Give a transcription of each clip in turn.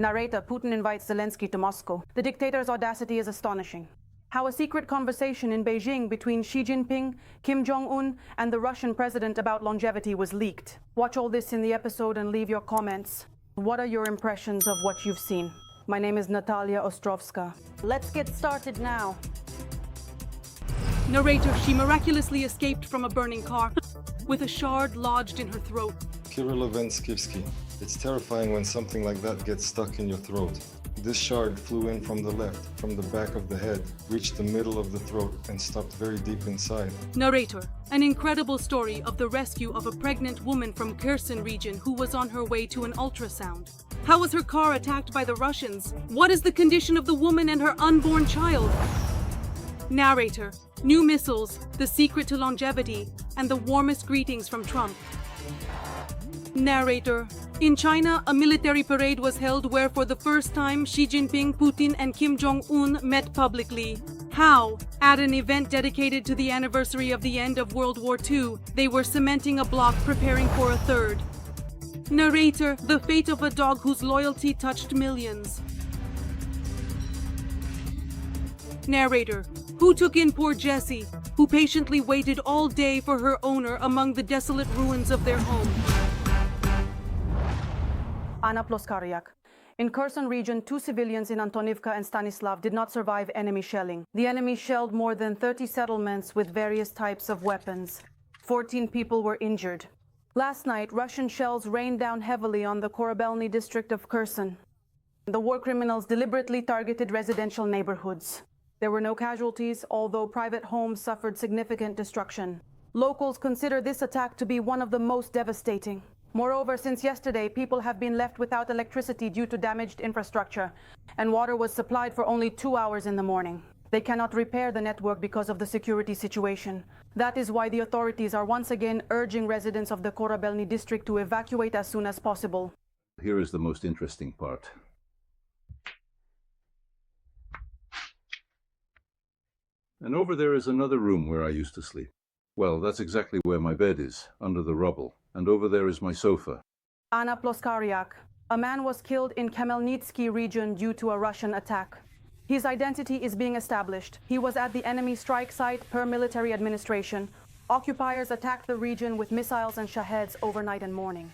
Narrator: Putin invites Zelensky to Moscow. The dictator's audacity is astonishing. How a secret conversation in Beijing between Xi Jinping, Kim Jong-un, and the Russian president about longevity was leaked. Watch all this in the episode and leave your comments. What are your impressions of what you've seen? My name is Natalia Ostrovska. Let's get started now. Narrator: she miraculously escaped from a burning car with a shard lodged in her throat. Kirillov-Enskivsky. It's terrifying when something like that gets stuck in your throat. This shard flew in from the left, from the back of the head, reached the middle of the throat, and stopped very deep inside. Narrator: an incredible story of the rescue of a pregnant woman from Kherson region who was on her way to an ultrasound. How was her car attacked by the Russians? What is the condition of the woman and her unborn child? Narrator: new missiles, the secret to longevity, and the warmest greetings from Trump. Narrator: in China, a military parade was held where for the first time Xi Jinping, Putin, and Kim Jong-un met publicly. How? At an event dedicated to the anniversary of the end of World War II, they were cementing a block preparing for a third. Narrator: the fate of a dog whose loyalty touched millions. Narrator: who took in poor Jessie, who patiently waited all day for her owner among the desolate ruins of their home. Anna Ploskaryak. In Kherson region, 2 civilians in Antonivka and Stanislav did not survive enemy shelling. The enemy shelled more than 30 settlements with various types of weapons. 14 people were injured. Last night, Russian shells rained down heavily on the Korabelny district of Kherson. The war criminals deliberately targeted residential neighborhoods. There were no casualties, although private homes suffered significant destruction. Locals consider this attack to be one of the most devastating. Moreover, since yesterday, people have been left without electricity due to damaged infrastructure, and water was supplied for only 2 hours in the morning. They cannot repair the network because of the security situation. That is why the authorities are once again urging residents of the Korabelny district to evacuate as soon as possible. Here is the most interesting part. And over there is another room where I used to sleep. Well, that's exactly where my bed is, under the rubble. And over there is my sofa. Anna Ploskaryak. A man was killed in Khmelnytsky region due to a Russian attack. His identity is being established. He was at the enemy strike site per military administration. Occupiers attacked the region with missiles and shaheds overnight and morning.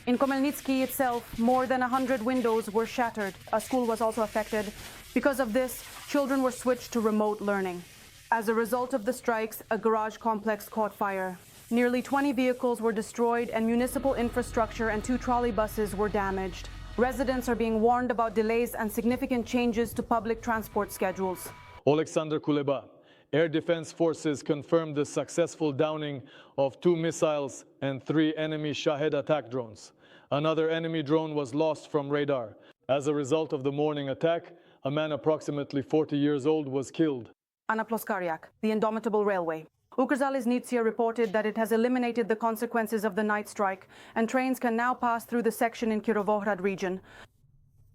In Khmelnytsky itself, more than 100 windows were shattered. A school was also affected. Because of this, children were switched to remote learning. As a result of the strikes, a garage complex caught fire. Nearly 20 vehicles were destroyed and municipal infrastructure and 2 trolley buses were damaged. Residents are being warned about delays and significant changes to public transport schedules. Alexander Kuleba. Air Defense Forces confirmed the successful downing of 2 missiles and 3 enemy Shahed attack drones. Another enemy drone was lost from radar. As a result of the morning attack, a man approximately 40 years old was killed. Anna Ploskaryak, the Indomitable Railway. Ukrzaliznytsia reported that it has eliminated the consequences of the night strike, and trains can now pass through the section in Kirovohrad region.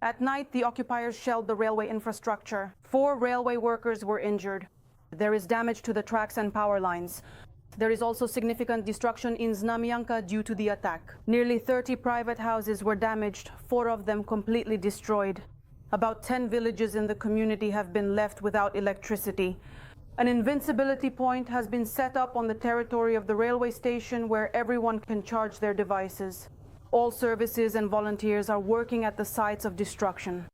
At night, the occupiers shelled the railway infrastructure. 4 railway workers were injured. There is damage to the tracks and power lines. There is also significant destruction in Znamyanka due to the attack. Nearly 30 private houses were damaged, 4 of them completely destroyed. About 10 villages in the community have been left without electricity. An invincibility point has been set up on the territory of the railway station where everyone can charge their devices. All services and volunteers are working at the sites of destruction.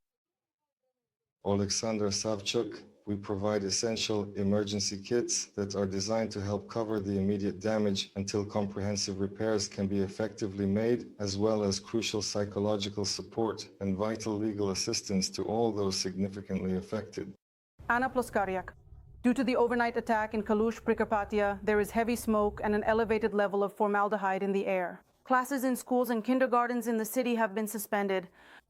Alexander Savchuk. We provide essential emergency kits that are designed to help cover the immediate damage until comprehensive repairs can be effectively made, as well as crucial psychological support and vital legal assistance to all those significantly affected. Anna Ploskaryak. Due to the overnight attack in Kalush, Carpathian, there is heavy smoke and an elevated level of formaldehyde in the air. Classes in schools and kindergartens in the city have been suspended.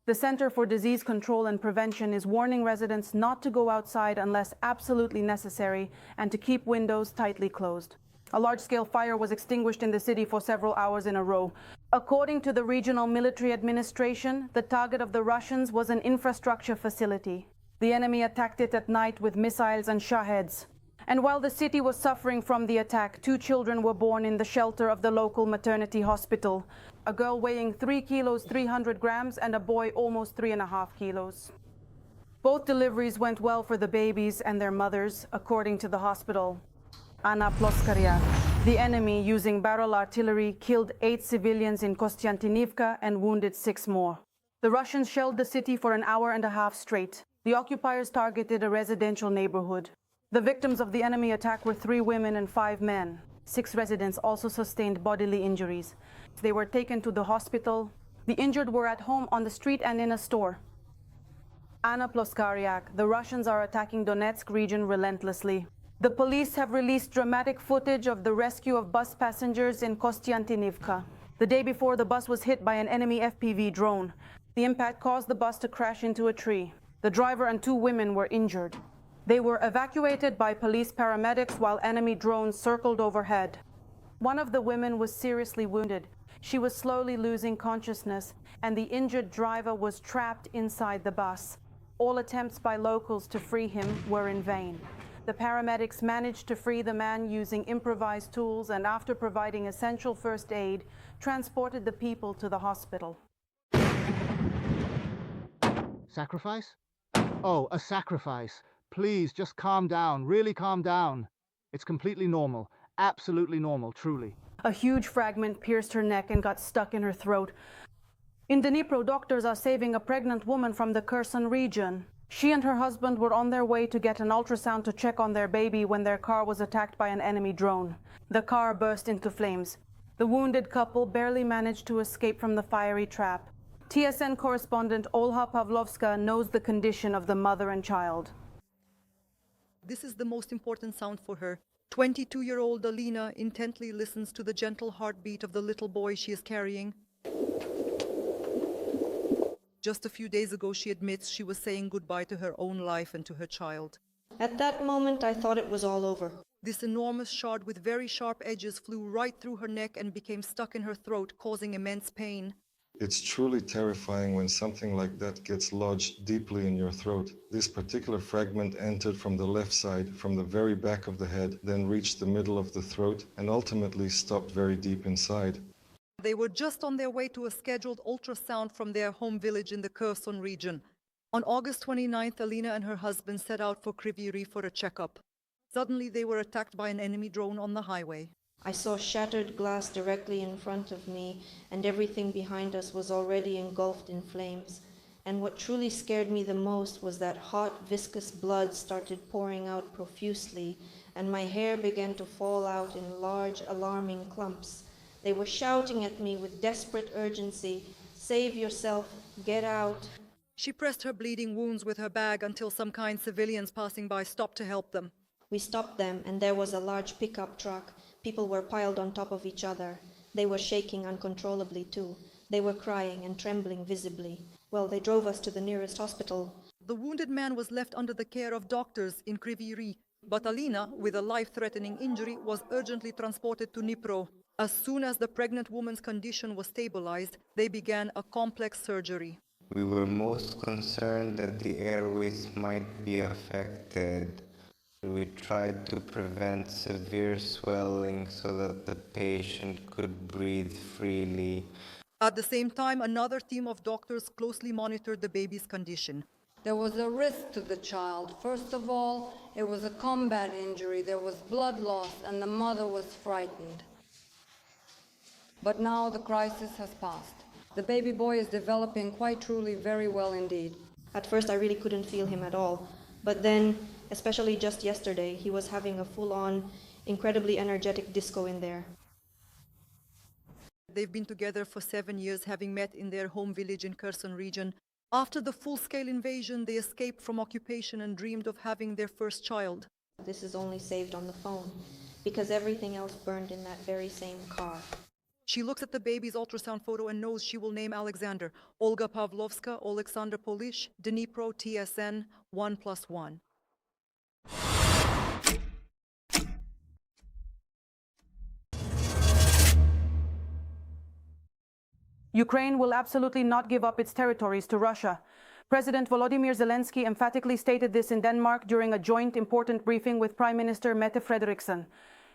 The Center for Disease Control and Prevention is warning residents not to go outside unless absolutely necessary and to keep windows tightly closed. A large-scale fire was extinguished in the city for several hours in a row. According to the regional military administration, the target of the Russians was an infrastructure facility. The enemy attacked it at night with missiles and shaheds. And while the city was suffering from the attack, 2 children were born in the shelter of the local maternity hospital. A girl weighing 3 kilos 300 grams and a boy almost 3.5 kilos. Both deliveries went well for the babies and their mothers, according to the hospital. Anna Ploskaryak. The enemy, using barrel artillery, killed 8 civilians in Kostyantynivka and wounded 6 more. The Russians shelled the city for an hour and a half straight. The occupiers targeted a residential neighborhood. The victims of the enemy attack were 3 women and 5 men. 6 residents also sustained bodily injuries. They were taken to the hospital. The injured were at home, on the street, and in a store. Anna Ploskaryak. The Russians are attacking Donetsk region relentlessly. The police have released dramatic footage of the rescue of bus passengers in Kostyantynivka. The day before, the bus was hit by an enemy FPV drone. The impact caused the bus to crash into a tree. The driver and 2 women were injured. They were evacuated by police paramedics while enemy drones circled overhead. One of the women was seriously wounded. She was slowly losing consciousness, and the injured driver was trapped inside the bus. All attempts by locals to free him were in vain. The paramedics managed to free the man using improvised tools, and after providing essential first aid, transported the people to the hospital. Sacrifice? Oh, a sacrifice. Please, just calm down, really calm down. It's completely normal, absolutely normal, truly. A huge fragment pierced her neck and got stuck in her throat. In Dnipro, doctors are saving a pregnant woman from the Kherson region. She and her husband were on their way to get an ultrasound to check on their baby when their car was attacked by an enemy drone. The car burst into flames. The wounded couple barely managed to escape from the fiery trap. TSN correspondent Olha Pavlovska knows the condition of the mother and child. This is the most important sound for her. 22-year-old Alina intently listens to the gentle heartbeat of the little boy she is carrying. Just a few days ago, she admits she was saying goodbye to her own life and to her child. At that moment, I thought it was all over. This enormous shard with very sharp edges flew right through her neck and became stuck in her throat, causing immense pain. It's truly terrifying when something like that gets lodged deeply in your throat. This particular fragment entered from the left side, from the very back of the head, then reached the middle of the throat and ultimately stopped very deep inside. They were just on their way to a scheduled ultrasound from their home village in the Kherson region. On August 29th, Alina and her husband set out for Kryvyi Rih for a checkup. Suddenly, they were attacked by an enemy drone on the highway. I saw shattered glass directly in front of me, and everything behind us was already engulfed in flames. And what truly scared me the most was that hot, viscous blood started pouring out profusely, and my hair began to fall out in large, alarming clumps. They were shouting at me with desperate urgency, "Save yourself, get out." She pressed her bleeding wounds with her bag until some kind civilians passing by stopped to help them. We stopped them, and there was a large pickup truck. People were piled on top of each other. They were shaking uncontrollably too. They were crying and trembling visibly. Well, they drove us to the nearest hospital. The wounded man was left under the care of doctors in Kryvyi Rih, but Alina, with a life-threatening injury, was urgently transported to Dnipro. As soon as the pregnant woman's condition was stabilized, they began a complex surgery. We were most concerned that the airways might be affected. We tried to prevent severe swelling so that the patient could breathe freely. At the same time, another team of doctors closely monitored the baby's condition. There was a risk to the child. First of all, it was a combat injury. There was blood loss, and the mother was frightened. But now the crisis has passed. The baby boy is developing quite truly very well indeed. At first, I really couldn't feel him at all. But then, especially just yesterday, he was having a full-on, incredibly energetic disco in there. They've been together for 7 years, having met in their home village in Kherson region. After the full-scale invasion, they escaped from occupation and dreamed of having their first child. This is only saved on the phone, because everything else burned in that very same car. She looks at the baby's ultrasound photo and knows she will name Alexander. Olga Pavlovska, Alexander Polish, Dnipro, TSN, 1+1. Ukraine will absolutely not give up its territories to Russia. President Volodymyr Zelensky emphatically stated this in Denmark during a joint important briefing with Prime Minister Mette Frederiksen.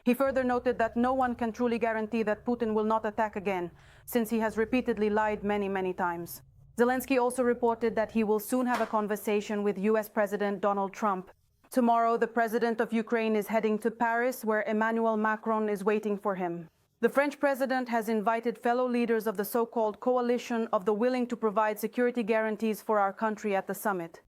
He further noted that no one can truly guarantee that Putin will not attack again, since he has repeatedly lied many times. Zelensky also reported that he will soon have a conversation with US President Donald Trump. Tomorrow, the president of Ukraine is heading to Paris, where Emmanuel Macron is waiting for him. The French president has invited fellow leaders of the so-called coalition of the willing to provide security guarantees for our country at the summit.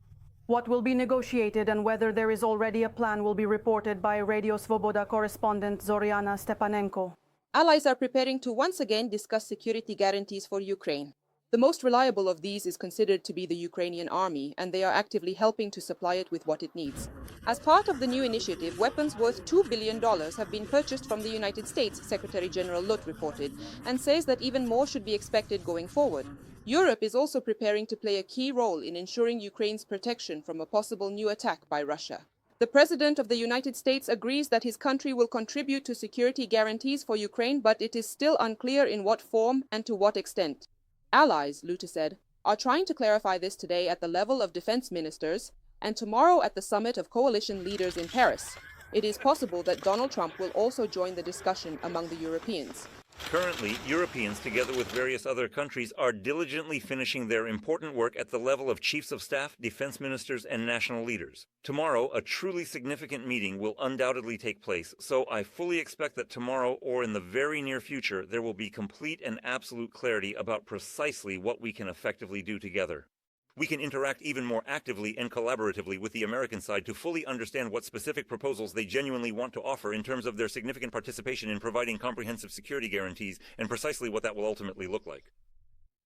What will be negotiated and whether there is already a plan will be reported by Radio Svoboda correspondent Zoriana Stepanenko. Allies are preparing to once again discuss security guarantees for Ukraine. The most reliable of these is considered to be the Ukrainian army, and they are actively helping to supply it with what it needs. As part of the new initiative, weapons worth $2 billion have been purchased from the United States, Secretary General Lutz reported, and says that even more should be expected going forward. Europe is also preparing to play a key role in ensuring Ukraine's protection from a possible new attack by Russia. The President of the United States agrees that his country will contribute to security guarantees for Ukraine, but it is still unclear in what form and to what extent. Allies, Lutz said, are trying to clarify this today at the level of defense ministers and tomorrow at the summit of coalition leaders in Paris. It is possible that Donald Trump will also join the discussion among the Europeans. Currently, Europeans, together with various other countries, are diligently finishing their important work at the level of chiefs of staff, defense ministers, and national leaders. Tomorrow, a truly significant meeting will undoubtedly take place, so I fully expect that tomorrow or in the very near future, there will be complete and absolute clarity about precisely what we can effectively do together. We can interact even more actively and collaboratively with the American side to fully understand what specific proposals they genuinely want to offer in terms of their significant participation in providing comprehensive security guarantees and precisely what that will ultimately look like.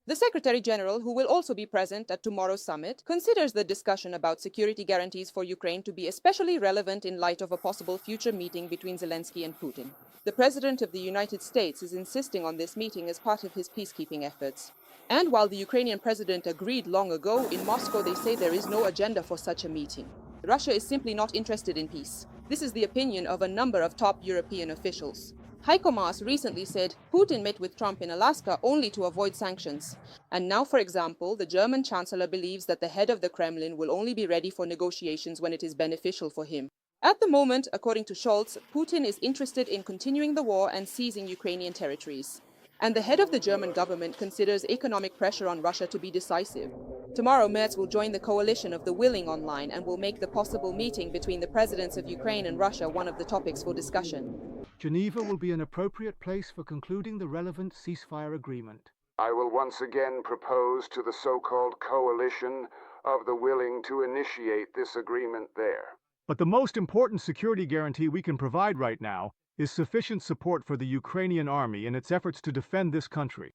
The Secretary General, who will also be present at tomorrow's summit, considers the discussion about security guarantees for Ukraine to be especially relevant in light of a possible future meeting between Zelensky and Putin. The President of the United States is insisting on this meeting as part of his peacekeeping efforts. And while the Ukrainian president agreed long ago, in Moscow they say there is no agenda for such a meeting. Russia is simply not interested in peace. This is the opinion of a number of top European officials. Heiko Maas recently said Putin met with Trump in Alaska only to avoid sanctions. And now, for example, the German Chancellor believes that the head of the Kremlin will only be ready for negotiations when it is beneficial for him. At the moment, according to Scholz, Putin is interested in continuing the war and seizing Ukrainian territories. And the head of the German government considers economic pressure on Russia to be decisive. Tomorrow, Merz will join the coalition of the willing online and will make the possible meeting between the presidents of Ukraine and Russia one of the topics for discussion. Geneva will be an appropriate place for concluding the relevant ceasefire agreement. I will once again propose to the so-called coalition of the willing to initiate this agreement there. But the most important security guarantee we can provide right now is sufficient support for the Ukrainian army in its efforts to defend this country.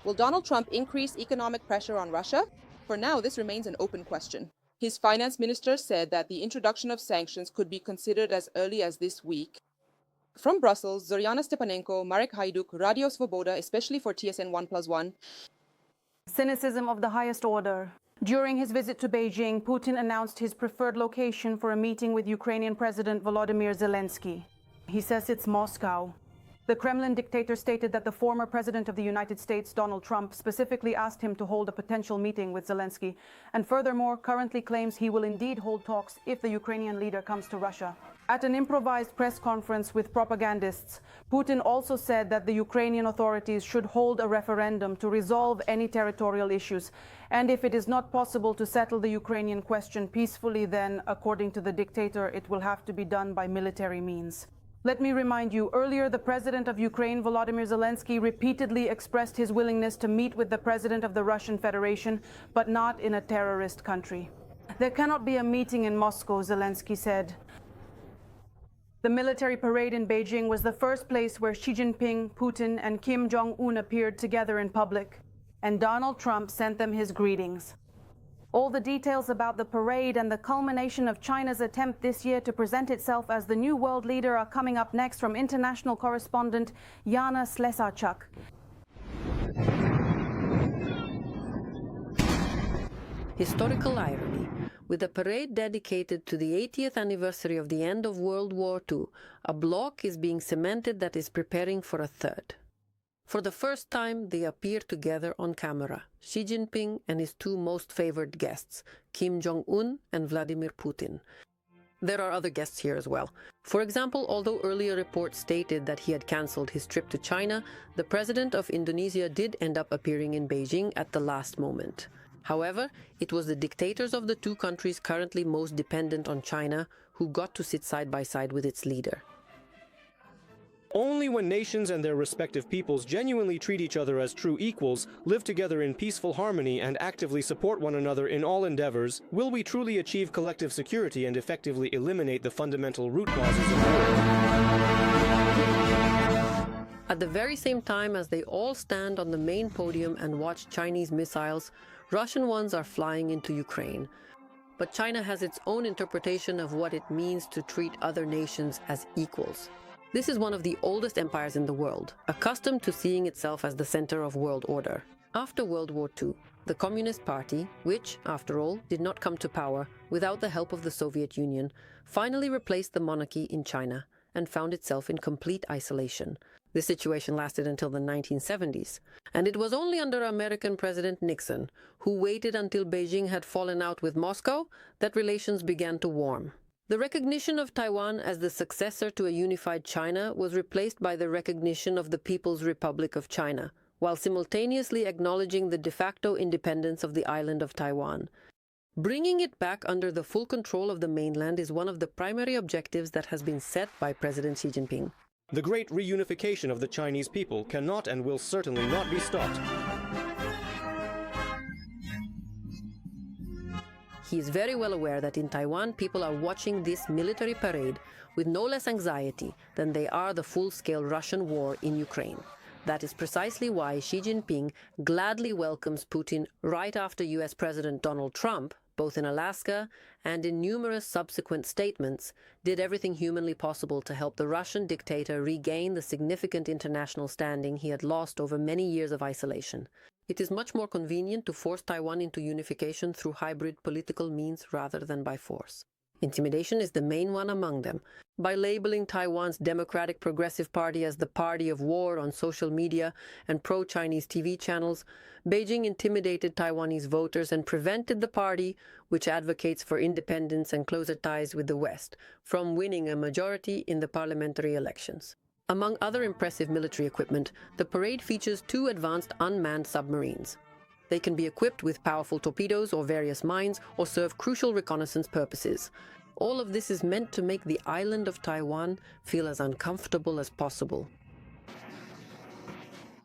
Will Donald Trump increase economic pressure on Russia? For now, this remains an open question. His finance minister said that the introduction of sanctions could be considered as early as this week. From Brussels, Zoriana Stepanenko, Marek Hajduk, Radio Svoboda, especially for TSN 1+1. Cynicism of the highest order. During his visit to Beijing, Putin announced his preferred location for a meeting with Ukrainian President Volodymyr Zelensky. He says it's Moscow. The Kremlin dictator stated that the former president of the United States, Donald Trump, specifically asked him to hold a potential meeting with Zelensky, and furthermore currently claims he will indeed hold talks if the Ukrainian leader comes to Russia. At an improvised press conference with propagandists, Putin also said that the Ukrainian authorities should hold a referendum to resolve any territorial issues, and if it is not possible to settle the Ukrainian question peacefully, then, according to the dictator, it will have to be done by military means. Let me remind you, earlier the president of Ukraine, Volodymyr Zelensky, repeatedly expressed his willingness to meet with the president of the Russian Federation, but not in a terrorist country. There cannot be a meeting in Moscow, Zelensky said. The military parade in Beijing was the first place where Xi Jinping, Putin, and Kim Jong-un appeared together in public, and Donald Trump sent them his greetings. All the details about the parade and the culmination of China's attempt this year to present itself as the new world leader are coming up next from international correspondent Yana Slesarchuk. Historical irony. With a parade dedicated to the 80th anniversary of the end of World War II, a bloc is being cemented that is preparing for a third. For the first time, they appear together on camera, Xi Jinping and his two most favored guests, Kim Jong-un and Vladimir Putin. There are other guests here as well. For example, although earlier reports stated that he had cancelled his trip to China, the president of Indonesia did end up appearing in Beijing at the last moment. However, it was the dictators of the two countries currently most dependent on China who got to sit side by side with its leader. Only when nations and their respective peoples genuinely treat each other as true equals, live together in peaceful harmony, and actively support one another in all endeavors, will we truly achieve collective security and effectively eliminate the fundamental root causes of war. At the very same time as they all stand on the main podium and watch Chinese missiles, Russian ones are flying into Ukraine. But China has its own interpretation of what it means to treat other nations as equals. This is one of the oldest empires in the world, accustomed to seeing itself as the center of world order. After World War II, the Communist Party, which, after all, did not come to power without the help of the Soviet Union, finally replaced the monarchy in China and found itself in complete isolation. This situation lasted until the 1970s, and it was only under American President Nixon, who waited until Beijing had fallen out with Moscow, that relations began to warm. The recognition of Taiwan as the successor to a unified China was replaced by the recognition of the People's Republic of China, while simultaneously acknowledging the de facto independence of the island of Taiwan. Bringing it back under the full control of the mainland is one of the primary objectives that has been set by President Xi Jinping. The great reunification of the Chinese people cannot and will certainly not be stopped. He is very well aware that in Taiwan, people are watching this military parade with no less anxiety than they are the full-scale Russian war in Ukraine. That is precisely why Xi Jinping gladly welcomes Putin right after US President Donald Trump, both in Alaska and in numerous subsequent statements, did everything humanly possible to help the Russian dictator regain the significant international standing he had lost over many years of isolation. It is much more convenient to force Taiwan into unification through hybrid political means rather than by force. Intimidation is the main one among them. By labeling Taiwan's Democratic Progressive Party as the party of war on social media and pro-Chinese TV channels, Beijing intimidated Taiwanese voters and prevented the party, which advocates for independence and closer ties with the West, from winning a majority in the parliamentary elections. Among other impressive military equipment, the parade features two advanced unmanned submarines. They can be equipped with powerful torpedoes or various mines or serve crucial reconnaissance purposes. All of this is meant to make the island of Taiwan feel as uncomfortable as possible.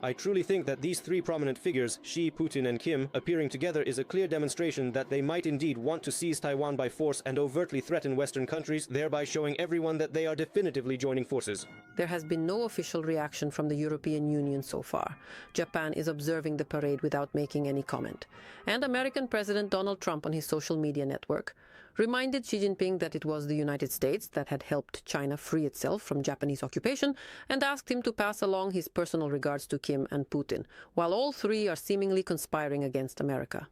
I truly think that these three prominent figures, Xi, Putin and Kim, appearing together is a clear demonstration that they might indeed want to seize Taiwan by force and overtly threaten Western countries, thereby showing everyone that they are definitively joining forces. There has been no official reaction from the European Union so far. Japan is observing the parade without making any comment. And American President Donald Trump on his social media network reminded Xi Jinping that it was the United States that had helped China free itself from Japanese occupation and asked him to pass along his personal regards to Kim and Putin, while all three are seemingly conspiring against America.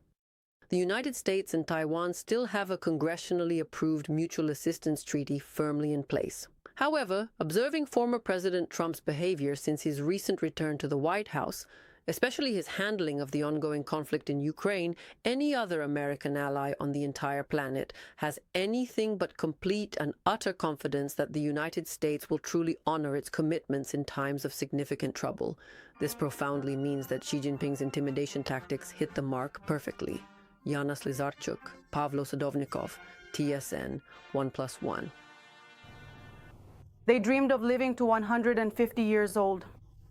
The United States and Taiwan still have a congressionally approved mutual assistance treaty firmly in place. However, observing former President Trump's behavior since his recent return to the White House, especially his handling of the ongoing conflict in Ukraine, any other American ally on the entire planet has anything but complete and utter confidence that the United States will truly honor its commitments in times of significant trouble. This profoundly means that Xi Jinping's intimidation tactics hit the mark perfectly. Yana Slizarchuk, Pavlo Sadovnikov, TSN, 1+1. They dreamed of living to 150 years old.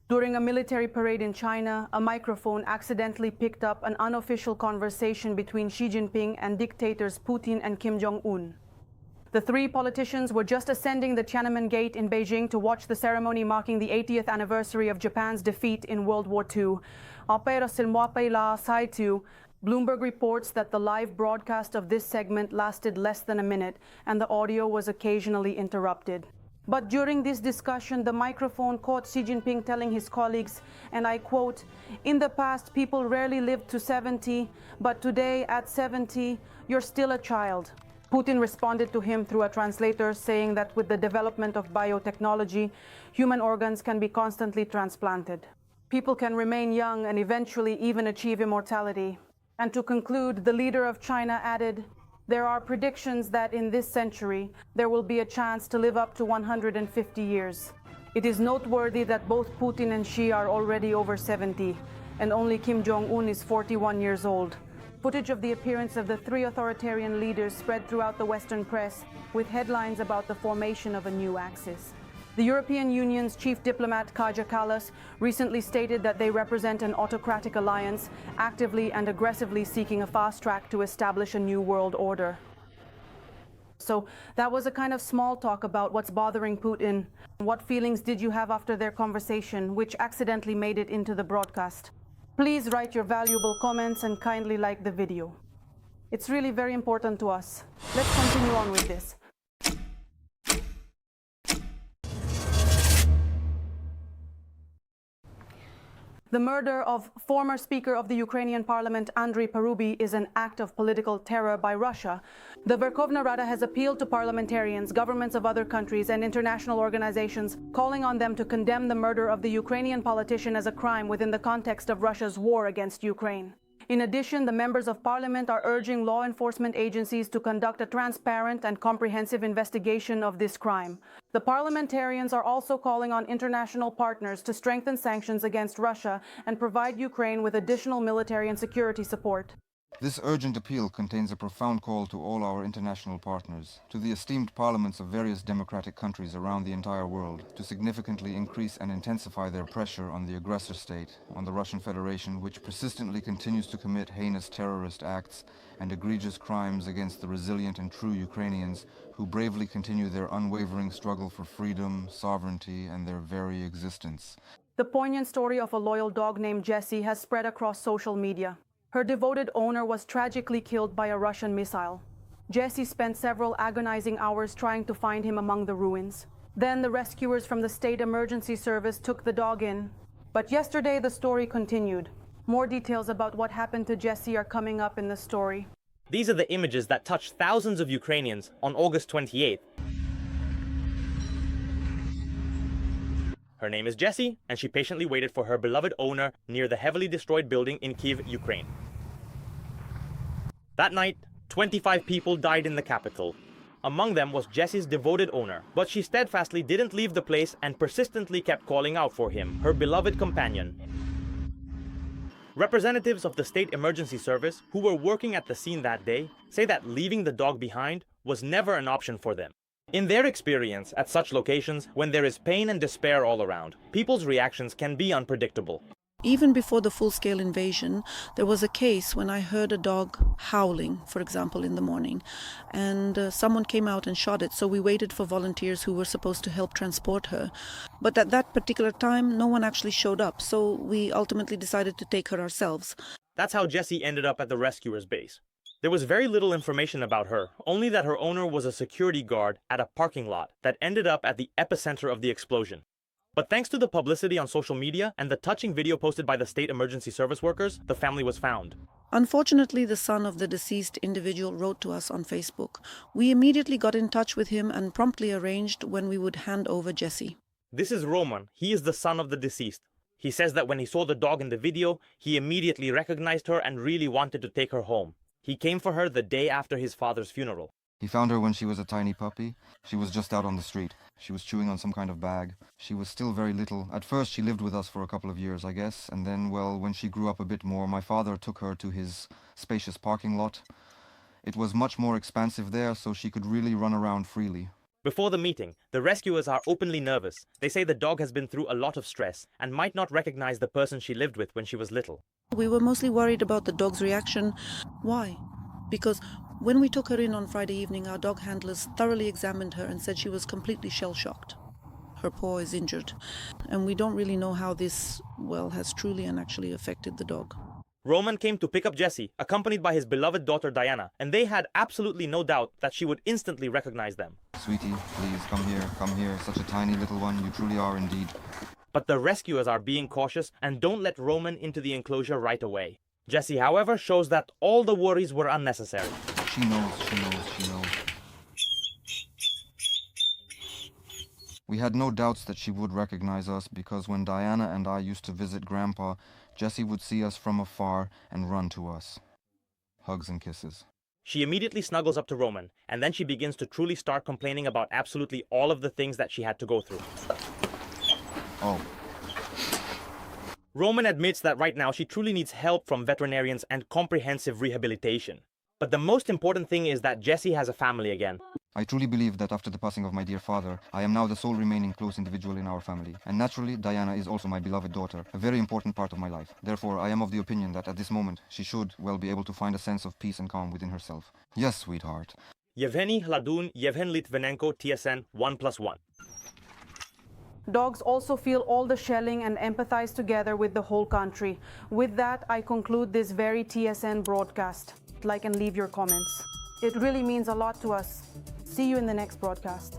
During a military parade in China, a microphone accidentally picked up an unofficial conversation between Xi Jinping and dictators Putin and Kim Jong-un. The three politicians were just ascending the Tiananmen Gate in Beijing to watch the ceremony marking the 80th anniversary of Japan's defeat in World War II. Bloomberg reports that the live broadcast of this segment lasted less than a minute, and the audio was occasionally interrupted. But during this discussion, the microphone caught Xi Jinping telling his colleagues, and I quote, "In the past, people rarely lived to 70, but today, at 70, you're still a child." Putin responded to him through a translator, saying that with the development of biotechnology, human organs can be constantly transplanted. People can remain young and eventually even achieve immortality. And to conclude, the leader of China added, "There are predictions that in this century, there will be a chance to live up to 150 years. It is noteworthy that both Putin and Xi are already over 70, and only Kim Jong-un is 41 years old." Footage of the appearance of the three authoritarian leaders spread throughout the Western press, with headlines about the formation of a new axis. The European Union's chief diplomat Kaja Kallas recently stated that they represent an autocratic alliance, actively and aggressively seeking a fast track to establish a new world order. So that was a kind of small talk about what's bothering Putin. What feelings did you have after their conversation, which accidentally made it into the broadcast? Please write your valuable comments and kindly like the video. It's really very important to us. Let's continue on with this. The murder of former Speaker of the Ukrainian Parliament Andriy Parubiy is an act of political terror by Russia. The Verkhovna Rada has appealed to parliamentarians, governments of other countries, and international organizations, calling on them to condemn the murder of the Ukrainian politician as a crime within the context of Russia's war against Ukraine. In addition, the members of parliament are urging law enforcement agencies to conduct a transparent and comprehensive investigation of this crime. The parliamentarians are also calling on international partners to strengthen sanctions against Russia and provide Ukraine with additional military and security support. This urgent appeal contains a profound call to all our international partners, to the esteemed parliaments of various democratic countries around the entire world, to significantly increase and intensify their pressure on the aggressor state, on the Russian Federation, which persistently continues to commit heinous terrorist acts and egregious crimes against the resilient and true Ukrainians who bravely continue their unwavering struggle for freedom, sovereignty, and their very existence. The poignant story of a loyal dog named Jessie has spread across social media. Her devoted owner was tragically killed by a Russian missile. Jessie spent several agonizing hours trying to find him among the ruins. Then the rescuers from the State Emergency Service took the dog in. But yesterday the story continued. More details about what happened to Jessie are coming up in the story. These are the images that touched thousands of Ukrainians on August 28th. Her name is Jessie, and she patiently waited for her beloved owner near the heavily destroyed building in Kyiv, Ukraine. That night, 25 people died in the capital. Among them was Jessie's devoted owner, but she steadfastly didn't leave the place and persistently kept calling out for him, her beloved companion. Representatives of the State Emergency Service who were working at the scene that day say that leaving the dog behind was never an option for them. In their experience at such locations, when there is pain and despair all around, people's reactions can be unpredictable. Even before the full-scale invasion, there was a case when I heard a dog howling, for example, in the morning, and someone came out and shot it, so we waited for volunteers who were supposed to help transport her. But at that particular time, no one actually showed up, so we ultimately decided to take her ourselves. That's how Jessie ended up at the rescuer's base. There was very little information about her, only that her owner was a security guard at a parking lot that ended up at the epicenter of the explosion. But thanks to the publicity on social media and the touching video posted by the State Emergency Service workers, the family was found. Unfortunately, the son of the deceased individual wrote to us on Facebook. We immediately got in touch with him and promptly arranged when we would hand over Jessie. This is Roman. He is the son of the deceased. He says that when he saw the dog in the video, he immediately recognized her and really wanted to take her home. He came for her the day after his father's funeral. He found her when she was a tiny puppy. She was just out on the street. She was chewing on some kind of bag. She was still very little. At first she lived with us for a couple of years, I guess, and then, well, when she grew up a bit more, my father took her to his spacious parking lot. It was much more expansive there, so she could really run around freely. Before the meeting, the rescuers are openly nervous. They say the dog has been through a lot of stress and might not recognize the person she lived with when she was little. We were mostly worried about the dog's reaction. Why? Because when we took her in on Friday evening, our dog handlers thoroughly examined her and said she was completely shell-shocked. Her paw is injured, and we don't really know how this, well, has truly and actually affected the dog. Roman came to pick up Jessie, accompanied by his beloved daughter Diana, and they had absolutely no doubt that she would instantly recognize them. Sweetie, please, come here, such a tiny little one, you truly are indeed. But the rescuers are being cautious and don't let Roman into the enclosure right away. Jessie, however, shows that all the worries were unnecessary. She knows. We had no doubts that she would recognize us because when Diana and I used to visit Grandpa, Jessie would see us from afar and run to us. Hugs and kisses. She immediately snuggles up to Roman, and then she begins to truly start complaining about absolutely all of the things that she had to go through. Oh. Roman admits that right now she truly needs help from veterinarians and comprehensive rehabilitation. But the most important thing is that Jessie has a family again. I truly believe that after the passing of my dear father, I am now the sole remaining close individual in our family. And naturally, Diana is also my beloved daughter, a very important part of my life. Therefore, I am of the opinion that at this moment, she should well be able to find a sense of peace and calm within herself. Yes, sweetheart. Yevgeny Hladun, Yevhen Litvinenko, TSN 1+1. Dogs also feel all the shelling and empathize together with the whole country. With that, I conclude this very TSN broadcast. Like and leave your comments. It really means a lot to us. See you in the next broadcast.